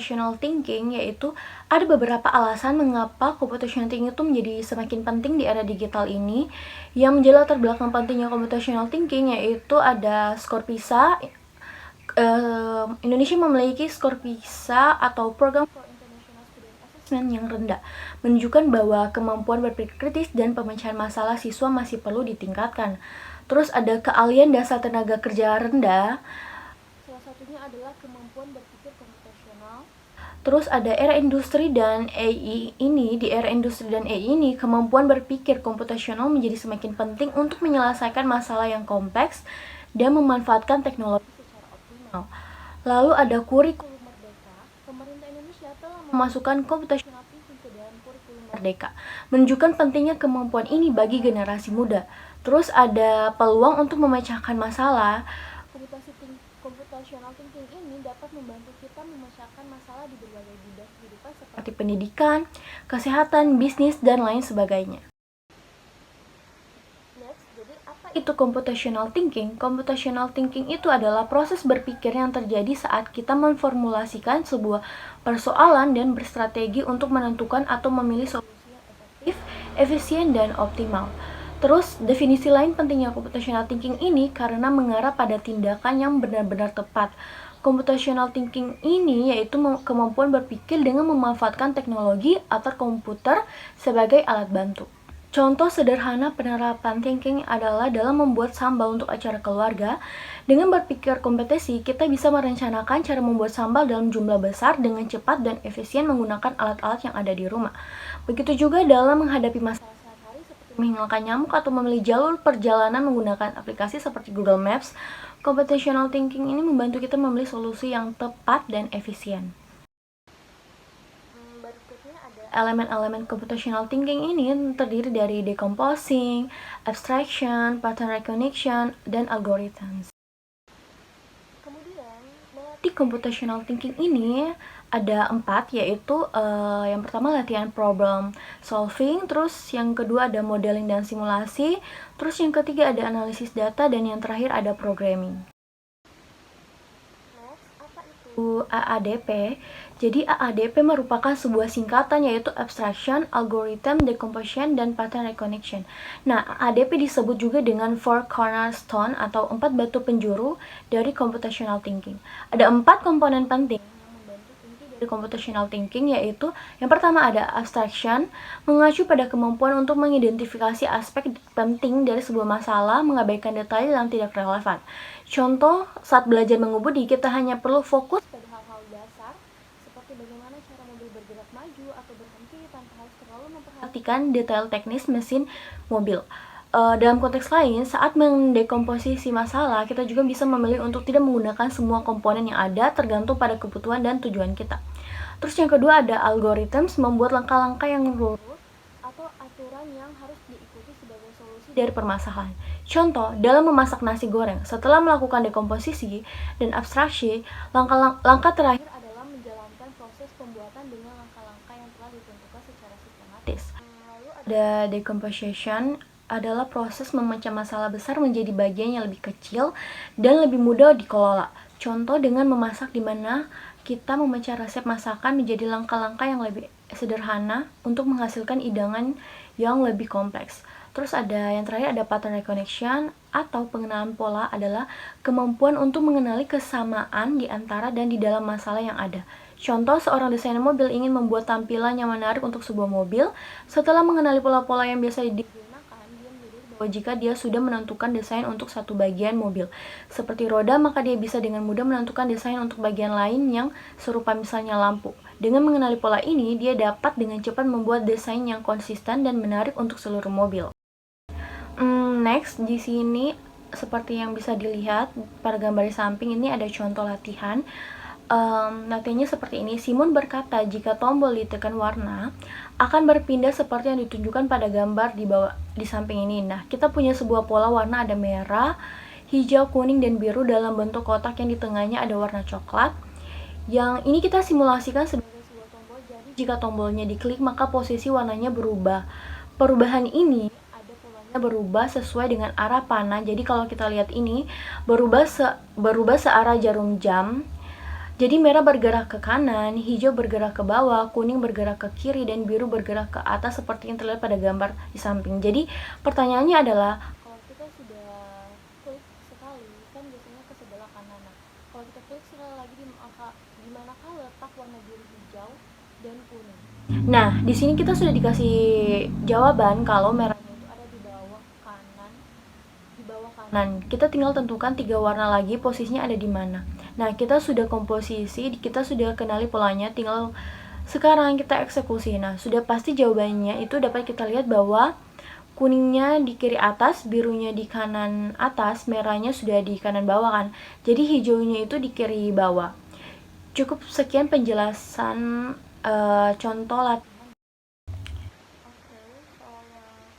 computational thinking, yaitu ada beberapa alasan mengapa computational thinking itu menjadi semakin penting di era digital ini. Yang menjadi latar belakang pentingnya computational thinking yaitu ada skor PISA. Indonesia memiliki skor PISA atau Program for International Student Assessment yang rendah, menunjukkan bahwa kemampuan berpikir kritis dan pemecahan masalah siswa masih perlu ditingkatkan. Terus ada keahlian dasar tenaga kerja rendah, salah satunya adalah kemampuan berpikir komputasional. Terus ada era industri dan AI ini, di era industri dan AI ini, kemampuan berpikir komputasional menjadi semakin penting untuk menyelesaikan masalah yang kompleks dan memanfaatkan teknologi secara optimal. Lalu ada kurikulum merdeka. Pemerintah Indonesia telah memasukkan computational thinking ke dalam kurikulum merdeka, menunjukkan pentingnya kemampuan ini bagi generasi muda. Terus ada peluang untuk memecahkan masalah. Computational thinking ini dapat membantu kita memecahkan masalah di berbagai bidang kehidupan seperti pendidikan, kesehatan, bisnis, dan lain sebagainya. Next, jadi apa itu computational thinking? Computational thinking itu adalah proses berpikir yang terjadi saat kita memformulasikan sebuah persoalan dan berstrategi untuk menentukan atau memilih solusi yang efektif, efisien, dan optimal. Terus, definisi lain pentingnya computational thinking ini karena mengarah pada tindakan yang benar-benar tepat. Computational thinking ini yaitu kemampuan berpikir dengan memanfaatkan teknologi atau komputer sebagai alat bantu. Contoh sederhana penerapan thinking adalah dalam membuat sambal untuk acara keluarga. Dengan berpikir kompetisi, kita bisa merencanakan cara membuat sambal dalam jumlah besar dengan cepat dan efisien menggunakan alat-alat yang ada di rumah. Begitu juga dalam menghadapi masalah menghilangkan nyamuk atau memilih jalur perjalanan menggunakan aplikasi seperti Google Maps. Computational thinking ini membantu kita memilih solusi yang tepat dan efisien. Berikutnya ada elemen-elemen computational thinking ini terdiri dari decomposing, abstraction, pattern recognition, dan algorithms. Kemudian, melatih computational thinking ini ada 4, yaitu yang pertama latihan problem solving, terus yang kedua ada modeling dan simulasi, terus yang ketiga ada analisis data, dan yang terakhir ada programming. Next, apa itu AADP? Jadi AADP merupakan sebuah singkatan yaitu abstraction, algorithm, decomposition, dan pattern recognition. Nah, AADP disebut juga dengan four cornerstone atau 4 batu penjuru dari computational thinking. Ada 4 komponen penting computational thinking, yaitu yang pertama ada abstraction, mengacu pada kemampuan untuk mengidentifikasi aspek penting dari sebuah masalah, mengabaikan detail yang tidak relevan. Contoh, saat belajar mengemudi, kita hanya perlu fokus pada hal-hal dasar, seperti bagaimana cara mobil bergerak maju atau berhenti tanpa harus terlalu memperhatikan detail teknis mesin mobil. Dalam konteks lain, saat mendekomposisi masalah, kita juga bisa memilih untuk tidak menggunakan semua komponen yang ada tergantung pada kebutuhan dan tujuan kita. Terus yang kedua ada algorithms, membuat langkah-langkah yang lurus atau aturan yang harus diikuti sebagai solusi dari permasalahan. Contoh, dalam memasak nasi goreng, setelah melakukan dekomposisi dan abstraksi, langkah terakhir adalah menjalankan proses pembuatan dengan langkah-langkah yang telah ditentukan secara sistematis. Lalu ada decomposition, adalah proses memecah masalah besar menjadi bagian yang lebih kecil dan lebih mudah dikelola. Contoh dengan memasak, di mana kita memecah resep masakan menjadi langkah-langkah yang lebih sederhana untuk menghasilkan hidangan yang lebih kompleks. Terus ada yang terakhir ada pattern recognition atau pengenalan pola, adalah kemampuan untuk mengenali kesamaan di antara dan di dalam masalah yang ada. Contoh, seorang desainer mobil ingin membuat tampilan yang menarik untuk sebuah mobil. Setelah mengenali pola-pola yang biasa jika dia sudah menentukan desain untuk satu bagian mobil, seperti roda, maka dia bisa dengan mudah menentukan desain untuk bagian lain yang serupa, misalnya lampu. Dengan mengenali pola ini, dia dapat dengan cepat membuat desain yang konsisten dan menarik untuk seluruh mobil. Next, di sini seperti yang bisa dilihat pada gambar di samping ini ada contoh latihan. Latihannya seperti ini. Simon berkata, jika tombol ditekan warna akan berpindah seperti yang ditunjukkan pada gambar di samping ini. Nah, kita punya sebuah pola warna, ada merah, hijau, kuning, dan biru dalam bentuk kotak yang di tengahnya ada warna coklat. Yang ini kita simulasikan sebagai sebuah tombol. Jadi jika tombolnya diklik, maka posisi warnanya berubah. Perubahan ini ada polanya berubah sesuai dengan arah panah. Jadi kalau kita lihat ini berubah searah jarum jam. Jadi merah bergerak ke kanan, hijau bergerak ke bawah, kuning bergerak ke kiri, dan biru bergerak ke atas seperti yang terlihat pada gambar di samping. Jadi pertanyaannya adalah, kalau kita sudah klik sekali, kan biasanya ke sebelah kanan. Nah, kalau kita klik sekali lagi di manakah letak warna biru, hijau, dan kuning? Nah, di sini kita sudah dikasih jawaban kalau merahnya itu ada di bawah kanan. Kita tinggal tentukan 3 warna lagi posisinya ada di mana. Nah, kita sudah komposisi, kita sudah kenali polanya, tinggal sekarang kita eksekusi. Nah, sudah pasti jawabannya itu dapat kita lihat bahwa kuningnya di kiri atas, birunya di kanan atas, merahnya sudah di kanan bawah kan. Jadi hijaunya itu di kiri bawah. Cukup sekian penjelasan contoh latihan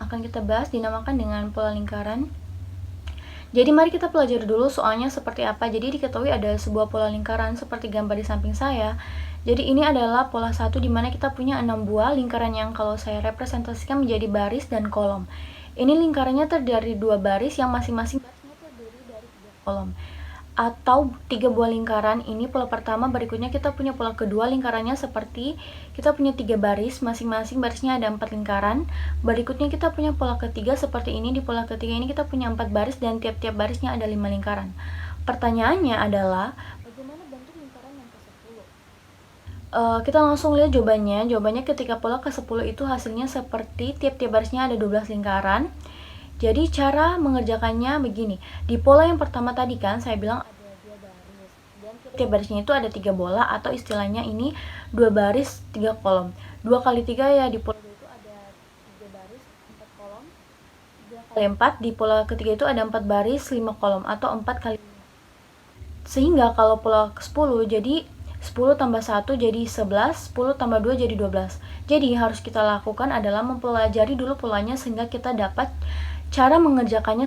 akan kita bahas dinamakan dengan pola lingkaran. Jadi mari kita pelajari dulu soalnya seperti apa. Jadi diketahui ada sebuah pola lingkaran seperti gambar di samping saya. Jadi ini adalah pola 1 di mana kita punya 6 buah lingkaran yang kalau saya representasikan menjadi baris dan kolom. Ini lingkarannya terdiri dari 2 baris yang masing-masing barisnya terdiri dari 3 kolom. Atau 3 buah lingkaran. Ini pola pertama, berikutnya kita punya pola kedua, lingkarannya seperti kita punya 3 baris, masing-masing barisnya ada 4 lingkaran. Berikutnya kita punya pola ketiga seperti ini. Di pola ketiga ini kita punya 4 baris dan tiap-tiap barisnya ada 5 lingkaran. Pertanyaannya adalah, bagaimana bentuk lingkaran yang ke-10? Kita langsung lihat jawabannya. Jawabannya ketika pola ke-10 itu hasilnya seperti tiap-tiap barisnya ada 12 lingkaran. Jadi cara mengerjakannya begini. Di pola yang pertama tadi kan saya bilang ada 2 baris. Dan tiap barisnya itu ada 3 bola atau istilahnya ini 2 baris 3 kolom. 2 kali 3 ya di pola itu ada 3 baris 4 kolom. 3 kali 4 di pola ketiga itu ada 4 baris 5 kolom atau 4 kali 5. Sehingga kalau pola ke-10 jadi 10 tambah 1 jadi 11, 10 tambah 2 jadi 12. Jadi harus kita lakukan adalah mempelajari dulu polanya sehingga kita dapat cara mengerjakannya.